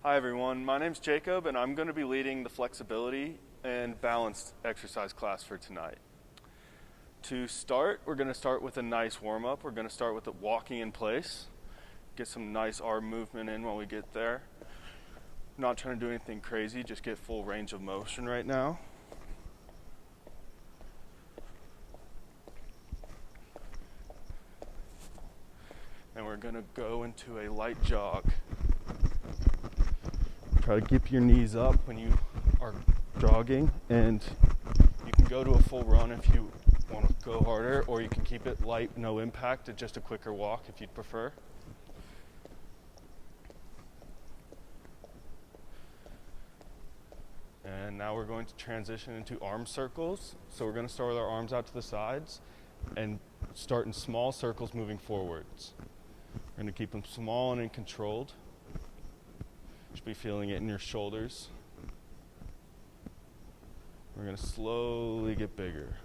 Hi everyone, my name's Jacob and I'm going to be leading the flexibility and balance exercise class for tonight. To start, we're going to start with a nice warm-up. We're going to start with the walking in place. Get some nice arm movement in when we get there. Not trying to do anything crazy, just get full range of motion right now. And we're going to go into a light jog. Try to keep your knees up when you are jogging, and you can go to a full run if you want to go harder, or you can keep it light, no impact, and just a quicker walk if you'd prefer. And now we're going to transition into arm circles. So we're going to start with our arms out to the sides and start in small circles moving forwards. We're going to keep them small and controlled. You should be feeling it in your shoulders. We're going to slowly get bigger.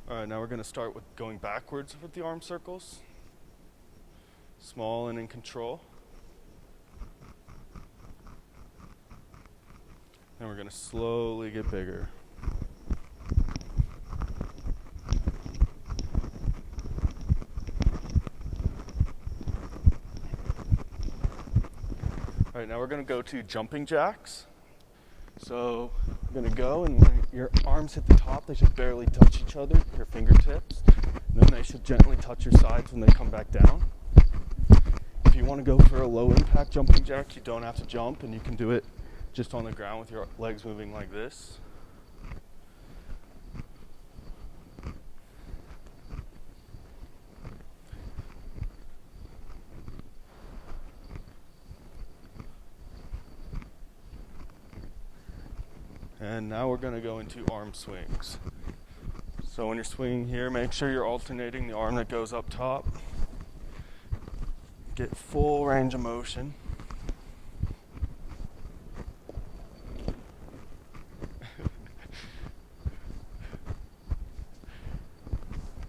Alright, now we're going to start with going backwards with the arm circles. Small and in control. And we're going to slowly get bigger. Alright, now we're going to go to jumping jacks. So we're going to go, and when your arms hit the top, they should barely touch each other, your fingertips. And then they should gently touch your sides when they come back down. If you want to go for a low impact jumping jack, you don't have to jump, and you can do it just on the ground with your legs moving like this. And now we're going to go into arm swings. So when you're swinging here, make sure you're alternating the arm that goes up top. Get full range of motion.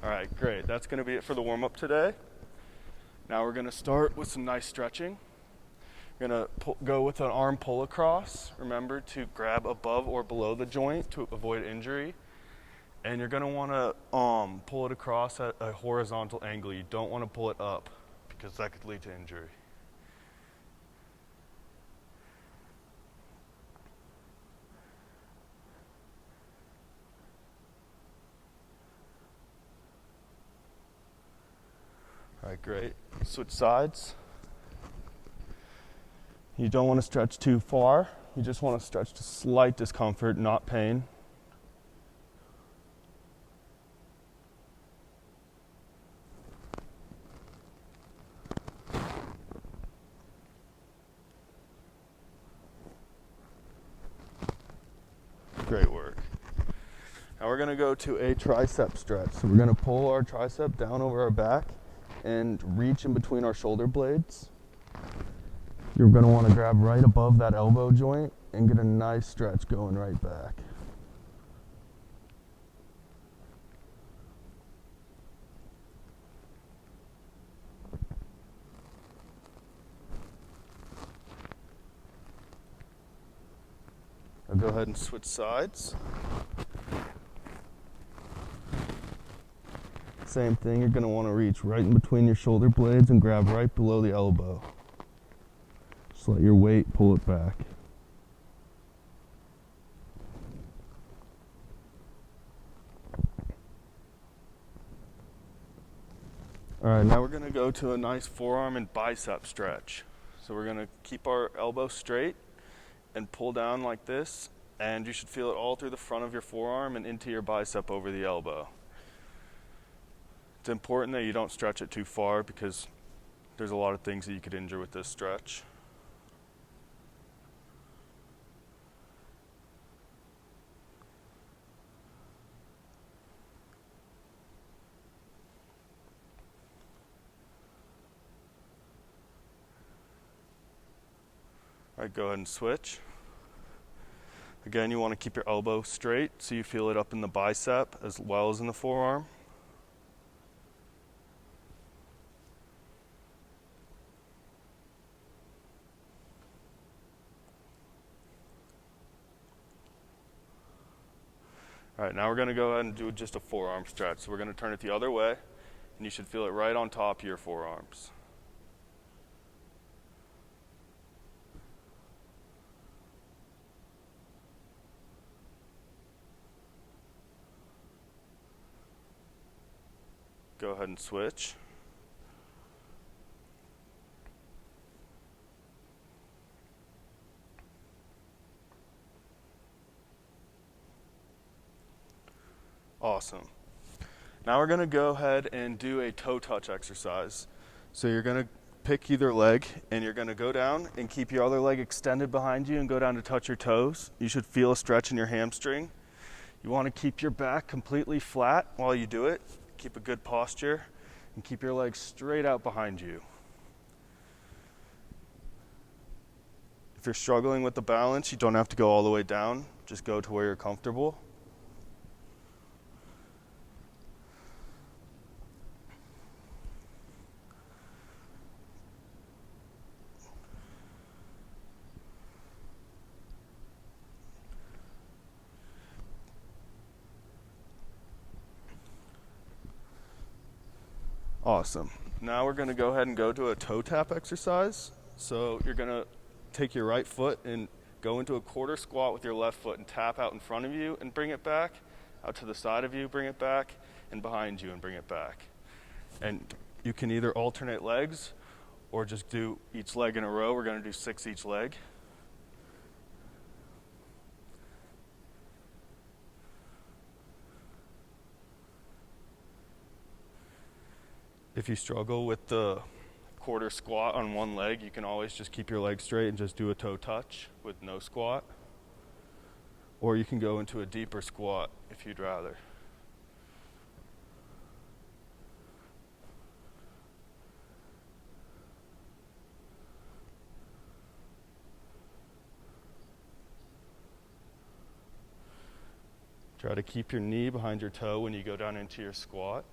Alright, great. That's going to be it for the warm-up today. Now we're going to start with some nice stretching. We're going to go with an arm pull across. Remember to grab above or below the joint to avoid injury. And you're going to want to pull it across at a horizontal angle. You don't want to pull it up because that could lead to injury. Alright, great. Switch sides. You don't want to stretch too far. You just want to stretch to slight discomfort, not pain. Great work. Now we're going to go to a tricep stretch. So we're going to pull our tricep down over our back and reach in between our shoulder blades. You're going to want to grab right above that elbow joint and get a nice stretch going right back. Now go ahead and switch sides. Same thing, you're going to want to reach right in between your shoulder blades and grab right below the elbow. Just let your weight pull it back. Alright, now we're going to go to a nice forearm and bicep stretch. So we're going to keep our elbow straight and pull down like this, and you should feel it all through the front of your forearm and into your bicep over the elbow. It's important that you don't stretch it too far because there's a lot of things that you could injure with this stretch. All right, go ahead and switch. Again, you want to keep your elbow straight so you feel it up in the bicep as well as in the forearm. All right, now we're going to go ahead and do just a forearm stretch. So we're going to turn it the other way, and you should feel it right on top of your forearms. Go ahead and switch. Awesome. Now we're going to go ahead and do a toe touch exercise. So you're going to pick either leg and you're going to go down and keep your other leg extended behind you and go down to touch your toes. You should feel a stretch in your hamstring. You want to keep your back completely flat while you do it. Keep a good posture and keep your legs straight out behind you. If you're struggling with the balance, you don't have to go all the way down. Just go to where you're comfortable. Awesome. Now we're going to go ahead and go to a toe tap exercise. So you're going to take your right foot and go into a quarter squat with your left foot and tap out in front of you and bring it back, out to the side of you, bring it back, and behind you and bring it back. And you can either alternate legs or just do each leg in a row. We're going to do 6 each leg. If you struggle with the quarter squat on one leg, you can always just keep your legs straight and just do a toe touch with no squat. Or you can go into a deeper squat if you'd rather. Try to keep your knee behind your toe when you go down into your squat.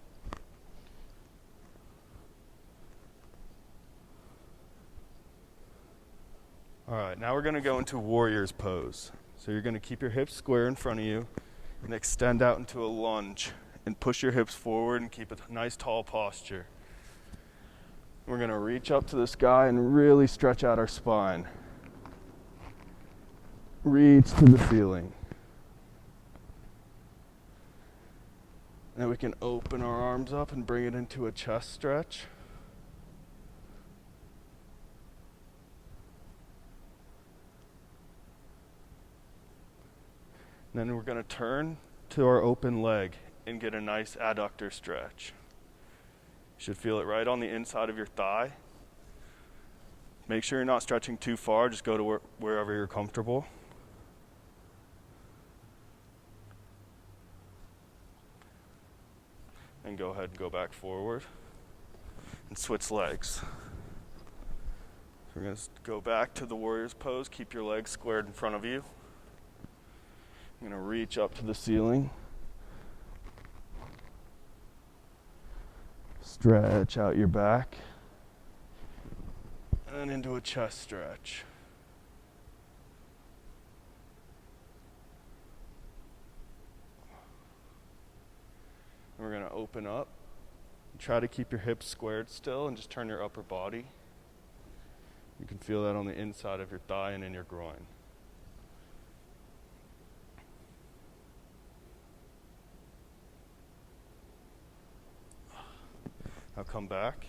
All right, now we're going to go into warrior's pose. So you're going to keep your hips square in front of you and extend out into a lunge and push your hips forward and keep a nice tall posture. We're going to reach up to the sky and really stretch out our spine. Reach to the ceiling. Then we can open our arms up and bring it into a chest stretch. Then we're going to turn to our open leg and get a nice adductor stretch. You should feel it right on the inside of your thigh. Make sure you're not stretching too far. Just go to wherever you're comfortable. And go ahead and go back forward and switch legs. So we're going to go back to the warrior's pose. Keep your legs squared in front of you. I'm going to reach up to the ceiling. Stretch out your back. And into a chest stretch. And we're going to open up. Try to keep your hips squared still and just turn your upper body. You can feel that on the inside of your thigh and in your groin. Now come back.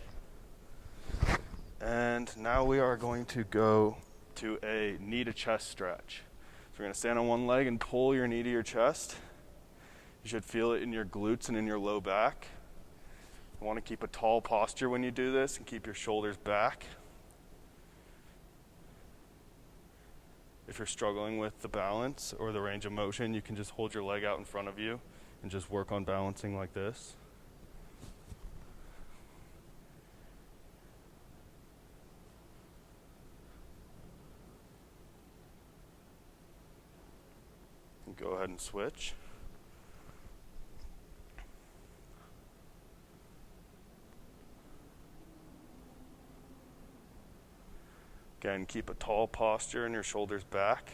And now we are going to go to a knee to chest stretch. So we're going to stand on one leg and pull your knee to your chest. You should feel it in your glutes and in your low back. You want to keep a tall posture when you do this and keep your shoulders back. If you're struggling with the balance or the range of motion, you can just hold your leg out in front of you and just work on balancing like this. Go ahead and switch. Again, keep a tall posture and your shoulders back.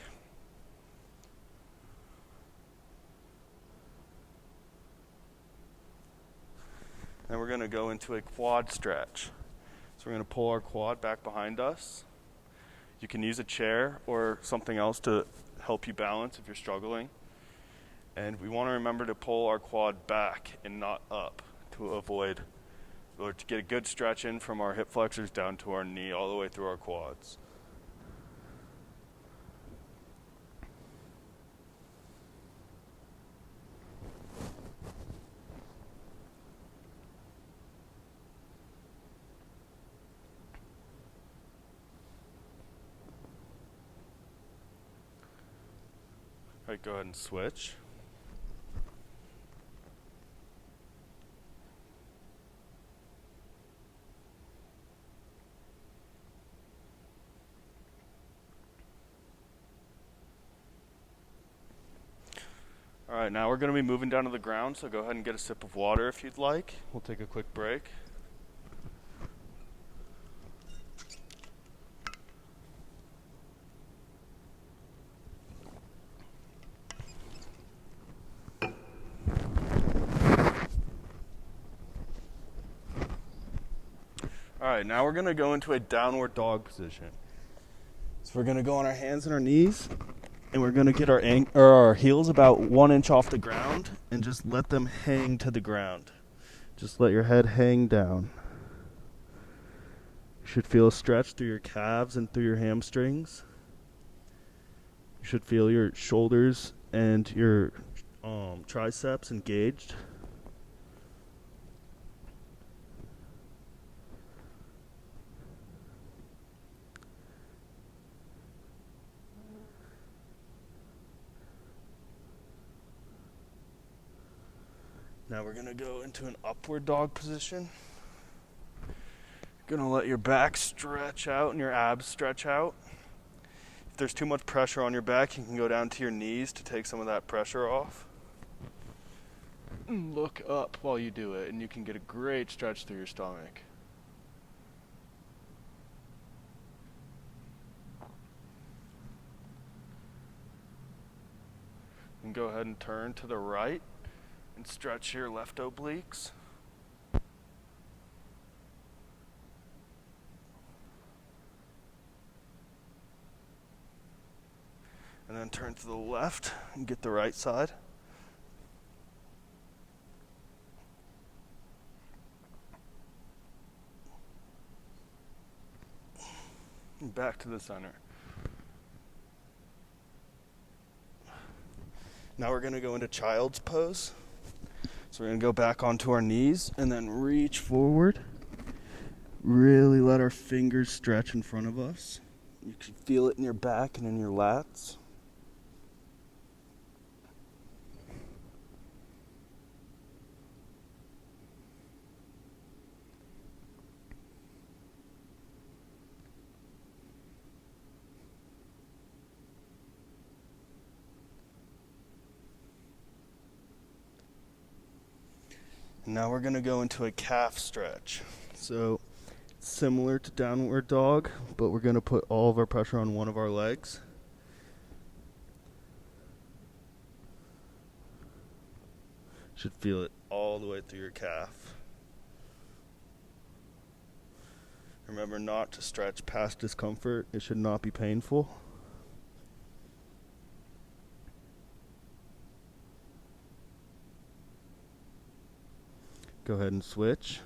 Then we're going to go into a quad stretch. So we're going to pull our quad back behind us. You can use a chair or something else to help you balance if you're struggling. And we want to remember to pull our quad back and not up to avoid, or to get a good stretch in from our hip flexors down to our knee all the way through our quads. All right, go ahead and switch. All right, now we're going to be moving down to the ground, so go ahead and get a sip of water if you'd like. We'll take a quick break. All right, now we're going to go into a downward dog position. So we're going to go on our hands and our knees, and we're going to get our heels about 1 inch off the ground and just let them hang to the ground. Just let your head hang down. You should feel a stretch through your calves and through your hamstrings. You should feel your shoulders and your triceps engaged. Now we're going to go into an upward dog position. You're going to let your back stretch out and your abs stretch out. If there's too much pressure on your back, you can go down to your knees to take some of that pressure off. And look up while you do it, and you can get a great stretch through your stomach. And go ahead and turn to the right and stretch your left obliques. And then turn to the left and get the right side. And back to the center. Now we're going to go into child's pose. So we're going to go back onto our knees and then reach forward. Really let our fingers stretch in front of us. You can feel it in your back and in your lats. Now we're going to go into a calf stretch. So similar to downward dog, but we're going to put all of our pressure on one of our legs. Should feel it all the way through your calf. Remember not to stretch past discomfort. It should not be painful. Go ahead and switch.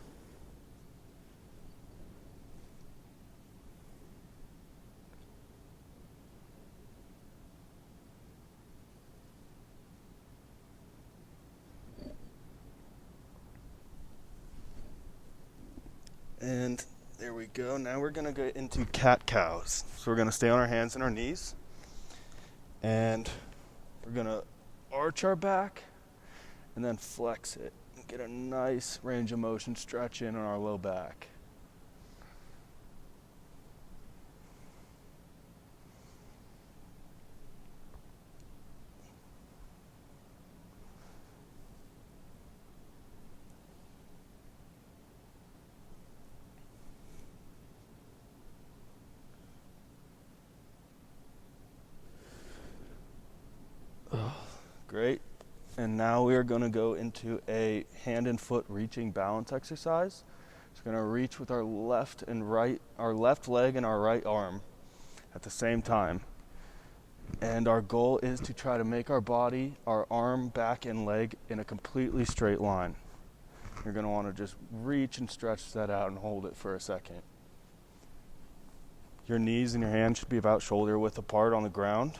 And there we go. Now we're going to go into cat-cows. So we're going to stay on our hands and our knees. And we're going to arch our back and then flex it. Get a nice range of motion stretch in on our low back. Great. And now we are going to go into a hand and foot reaching balance exercise. So we're going to reach with our left leg and our right arm at the same time. And our goal is to try to make our body, our arm, back, and leg in a completely straight line. You're going to want to just reach and stretch that out and hold it for a second. Your knees and your hands should be about shoulder width apart on the ground.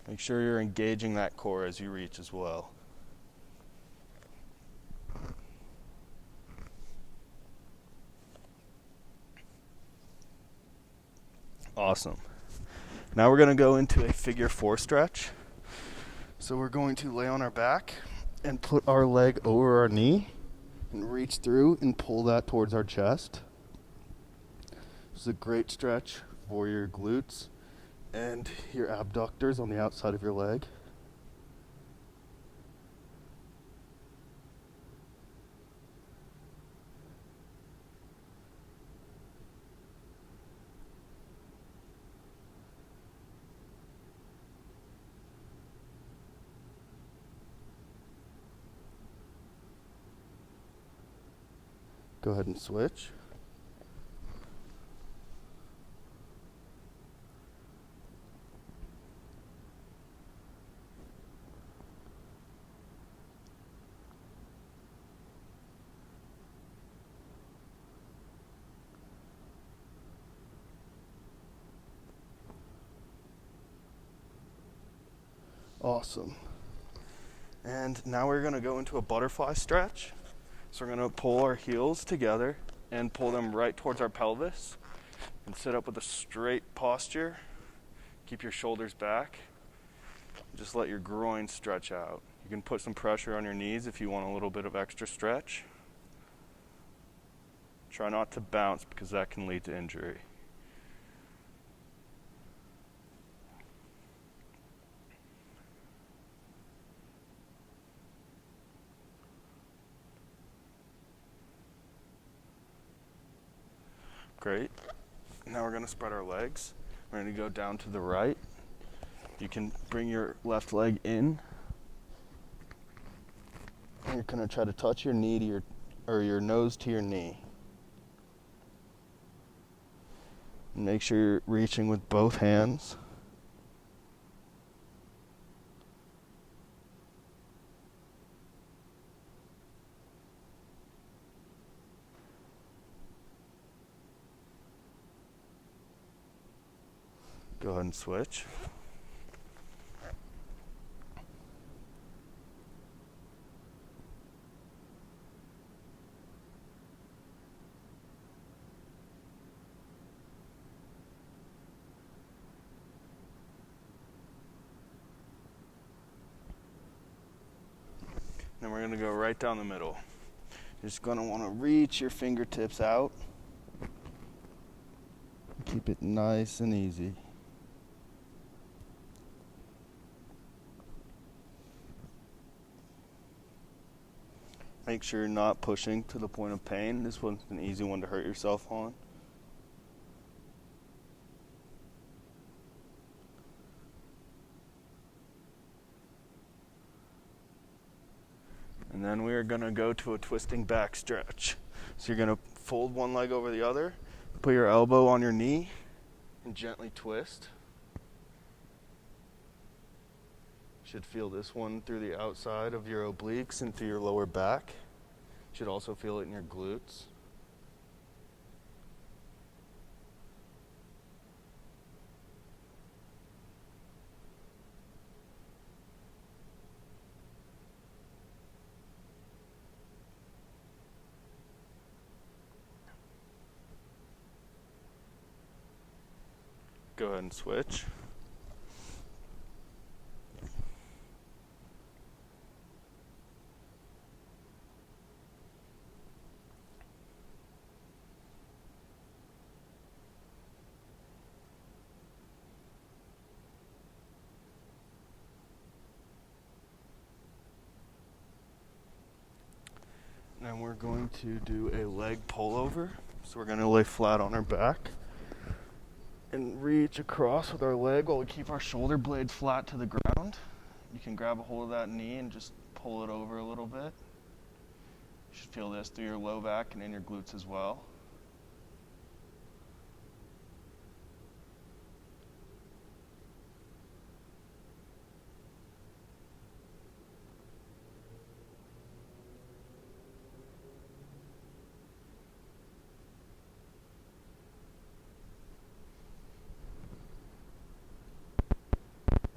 Make sure you're engaging that core as you reach as well. Awesome. Now we're going to go into a figure 4 stretch. So we're going to lay on our back and put our leg over our knee and reach through and pull that towards our chest. This is a great stretch for your glutes and your abductors on the outside of your leg. Go ahead and switch. Awesome. And now we're going to go into a butterfly stretch. So we're going to pull our heels together and pull them right towards our pelvis and sit up with a straight posture. Keep your shoulders back. Just let your groin stretch out. You can put some pressure on your knees if you want a little bit of extra stretch. Try not to bounce because that can lead to injury. Great. Now we're going to spread our legs. We're going to go down to the right. You can bring your left leg in. And you're going to try to touch your knee to your nose to your knee. And make sure you're reaching with both hands. Go ahead and switch. Then we're going to go right down the middle. You're just going to want to reach your fingertips out. Keep it nice and easy. Make sure you're not pushing to the point of pain. This one's an easy one to hurt yourself on. And then we are going to go to a twisting back stretch. So you're going to fold one leg over the other, put your elbow on your knee, and gently twist. Should feel this one through the outside of your obliques and through your lower back. Should also feel it in your glutes. Go ahead and switch. And we're going to do a leg pullover. So we're going to lay flat on our back and reach across with our leg while we keep our shoulder blades flat to the ground. You can grab a hold of that knee and just pull it over a little bit. You should feel this through your low back and in your glutes as well.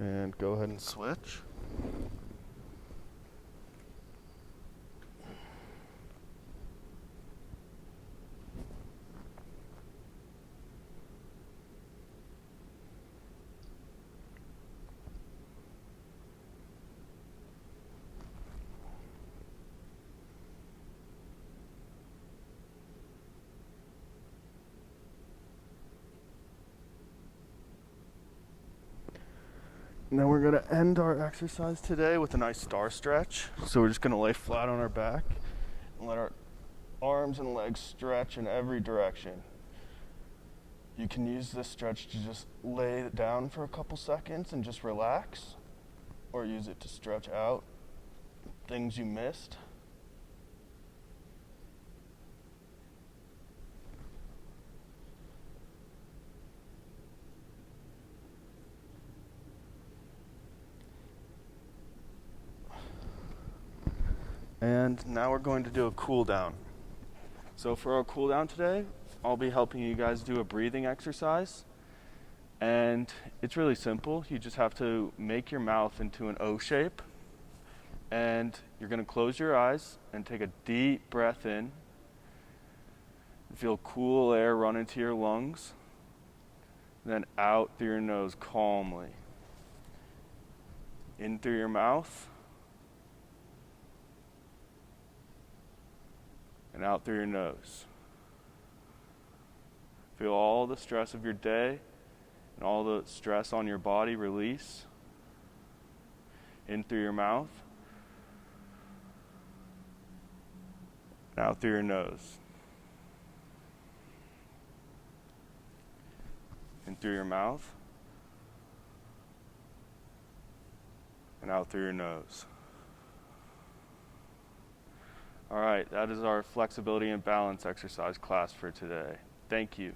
And go ahead and switch. Now we're going to end our exercise today with a nice star stretch. So we're just going to lay flat on our back and let our arms and legs stretch in every direction. You can use this stretch to just lay it down for a couple seconds and just relax, or use it to stretch out things you missed. And now we're going to do a cool down. So for our cool down today, I'll be helping you guys do a breathing exercise. And it's really simple. You just have to make your mouth into an O shape. And you're going to close your eyes and take a deep breath in. Feel cool air run into your lungs. Then out through your nose calmly. In through your mouth. And out through your nose. Feel all the stress of your day and all the stress on your body release. In through your mouth. And out through your nose. In through your mouth. And out through your nose. All right, that is our flexibility and balance exercise class for today. Thank you.